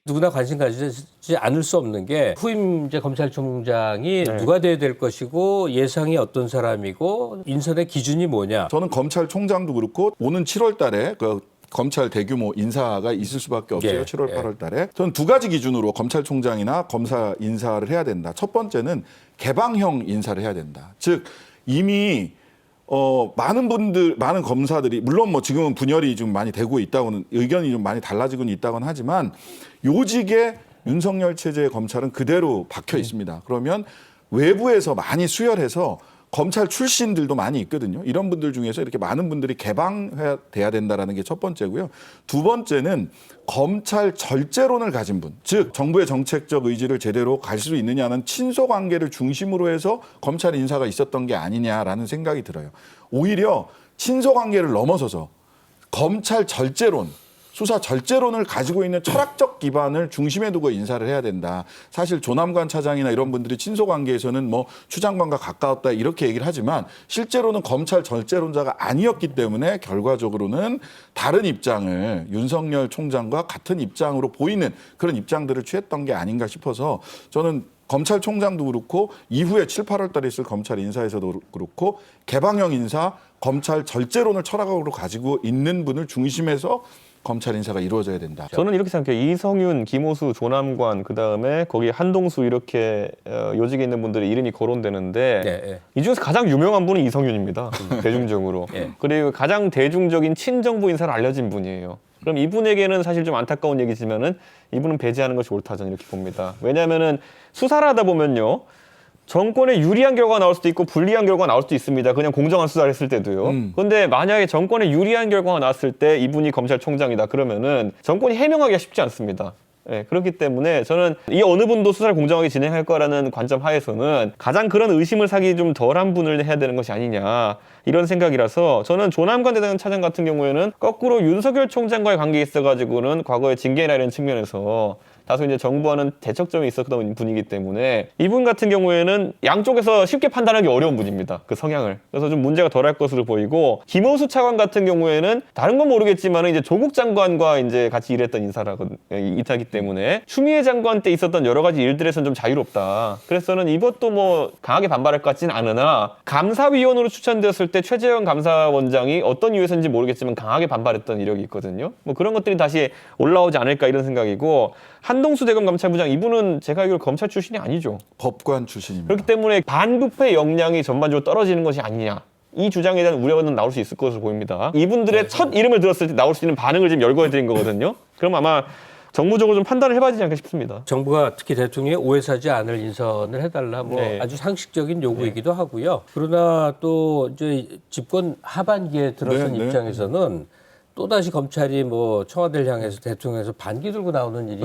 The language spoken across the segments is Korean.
누구나 관심 가지지 않을 수 없는 게 후임 이제 검찰총장이 누가 돼야 될 것이고 예상이 어떤 사람이고 인선의 기준이 뭐냐. 저는 검찰총장도 그렇고 오는 7월 달에 그 검찰 대규모 인사가 있을 수밖에 없어요. 예, 7월, 예. 8월 달에. 저는 두 가지 기준으로 검찰총장이나 검사 인사를 해야 된다. 첫 번째는 개방형 인사를 해야 된다. 즉 이미 많은 검사들이 물론 뭐 지금은 분열이 좀 많이 되고 있다고는 의견이 좀 많이 달라지고는 있다고는 하지만 요직에 윤석열 체제의 검찰은 그대로 박혀 있습니다. 그러면 외부에서 많이 수혈해서 검찰 출신들도 많이 있거든요. 이런 분들 중에서 이렇게 많은 분들이 개방돼야 된다라는 게 첫 번째고요. 두 번째는 검찰 절제론을 가진 분, 즉 정부의 정책적 의지를 제대로 갈 수 있느냐는 친소 관계를 중심으로 해서 검찰 인사가 있었던 게 아니냐라는 생각이 들어요. 오히려 친소 관계를 넘어서서 검찰 절제론, 수사 절제론을 가지고 있는 철학적 기반을 중심에 두고 인사를 해야 된다. 사실 조남관 차장이나 이런 분들이 친소 관계에서는 뭐 추장관과 가까웠다 이렇게 얘기를 하지만 실제로는 검찰 절제론자가 아니었기 때문에 결과적으로는 다른 입장을 윤석열 총장과 같은 입장으로 보이는 그런 입장들을 취했던 게 아닌가 싶어서 저는 검찰총장도 그렇고 이후에 7, 8월 달에 있을 검찰 인사에서도 그렇고 개방형 인사, 검찰 절제론을 철학으로 가지고 있는 분을 중심해서 검찰 인사가 이루어져야 된다. 저는 이렇게 생각해요. 이성윤, 김호수, 조남관, 그다음에 거기 한동수 이렇게 요직에 있는 분들의 이름이 거론되는데 네. 이 중에서 가장 유명한 분은 이성윤입니다. 대중적으로. 그리고 가장 대중적인 친정부 인사를 알려진 분이에요. 그럼 이분에게는 사실 좀 안타까운 얘기지만은 이분은 배제하는 것이 옳다 저는 이렇게 봅니다. 왜냐하면은 수사를 하다 보면요. 정권에 유리한 결과가 나올 수도 있고 불리한 결과가 나올 수도 있습니다. 그냥 공정한 수사를 했을 때도요. 그런데 만약에 정권에 유리한 결과가 나왔을 때 이분이 검찰총장이다 그러면은 정권이 해명하기가 쉽지 않습니다. 네, 그렇기 때문에 저는 이 어느 분도 수사를 공정하게 진행할 거라는 관점 하에서는 가장 그런 의심을 사기 좀 덜한 분을 해야 되는 것이 아니냐 이런 생각이라서 저는 조남관 대장 차장 같은 경우에는 거꾸로 윤석열 총장과의 관계에 있어가지고는 과거의 징계나 이런 측면에서 다소 이제 정부와는 대척점이 있었던 분이기 때문에 이분 같은 경우에는 양쪽에서 쉽게 판단하기 어려운 분입니다. 그 성향을. 그래서 좀 문제가 덜할 것으로 보이고 김호수 차관 같은 경우에는 다른 건 모르겠지만 이제 조국 장관과 이제 같이 일했던 인사기 때문에 추미애 장관 때 있었던 여러 가지 일들에서는 좀 자유롭다. 그래서 저는 이것도 뭐 강하게 반발할 것 같지는 않으나 감사위원으로 추천되었을 때 최재형 감사원장이 어떤 이유에서인지 모르겠지만 강하게 반발했던 이력이 있거든요. 뭐 그런 것들이 다시 올라오지 않을까 이런 생각이고 한동수 대검 감찰부장 이분은 제가 알기로 검찰 출신이 아니죠. 법관 출신입니다. 그렇기 때문에 반부패 역량이 전반적으로 떨어지는 것이 아니냐. 이 주장에 대한 우려는 나올 수 있을 것으로 보입니다. 이분들의 첫 이름을 들었을 때 나올 수 있는 반응을 지금 열거해드린 거거든요. 그럼 아마 정무적으로 좀 판단을 해봐야 되지 않을까 싶습니다. 정부가 특히 대통령이 오해 사지 않을 인선을 해달라 뭐 아주 상식적인 요구이기도 하고요. 그러나 또 이제 집권 하반기에 들어선 입장에서는 또다시 검찰이 뭐 청와대를 향해서 대통령에서 반기 들고 나오는 일이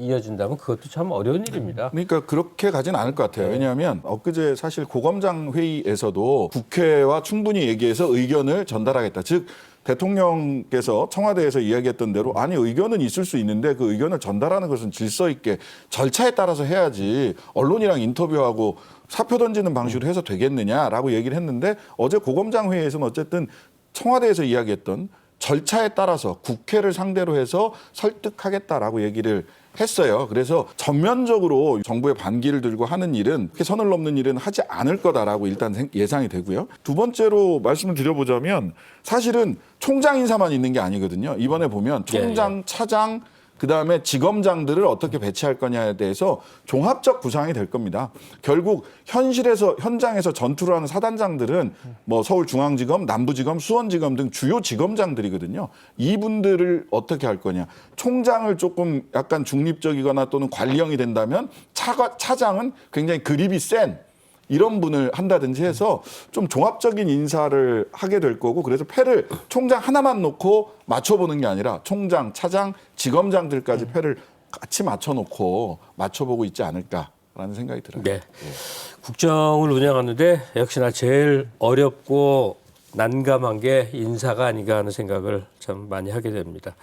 이어진다면 그것도 참 어려운 일입니다. 그러니까 그렇게 가지는 않을 것 같아요. 왜냐하면 엊그제 사실 고검장 회의에서도 국회와 충분히 얘기해서 의견을 전달하겠다. 즉 대통령께서 청와대에서 이야기했던 대로 아니 의견은 있을 수 있는데 그 의견을 전달하는 것은 질서 있게 절차에 따라서 해야지 언론이랑 인터뷰하고 사표 던지는 방식으로 해서 되겠느냐라고 얘기를 했는데 어제 고검장 회의에서는 어쨌든 청와대에서 이야기했던 절차에 따라서 국회를 상대로 해서 설득하겠다라고 얘기를 했어요. 그래서 전면적으로 정부의 반기를 들고 하는 일은 그렇게 선을 넘는 일은 하지 않을 거다라고 일단 예상이 되고요. 두 번째로 말씀을 드려보자면 사실은 총장 인사만 있는 게 아니거든요. 이번에 보면 총장, 차장, 그다음에 지검장들을 어떻게 배치할 거냐에 대해서 종합적 구상이 될 겁니다. 결국 현장에서 전투를 하는 사단장들은 뭐 서울중앙지검, 남부지검, 수원지검 등 주요 지검장들이거든요. 이분들을 어떻게 할 거냐. 총장을 조금 약간 중립적이거나 또는 관리형이 된다면 차장은 굉장히 그립이 센 이런 분을 한다든지 해서 좀 종합적인 인사를 하게 될 거고 그래서 패를 총장 하나만 놓고 맞춰보는 게 아니라 총장, 차장, 지검장들까지 패를 같이 맞춰놓고 맞춰보고 있지 않을까라는 생각이 들어요. 네. 국정을 운영하는데 역시나 제일 어렵고 난감한 게 인사가 아닌가 하는 생각을 참 많이 하게 됩니다.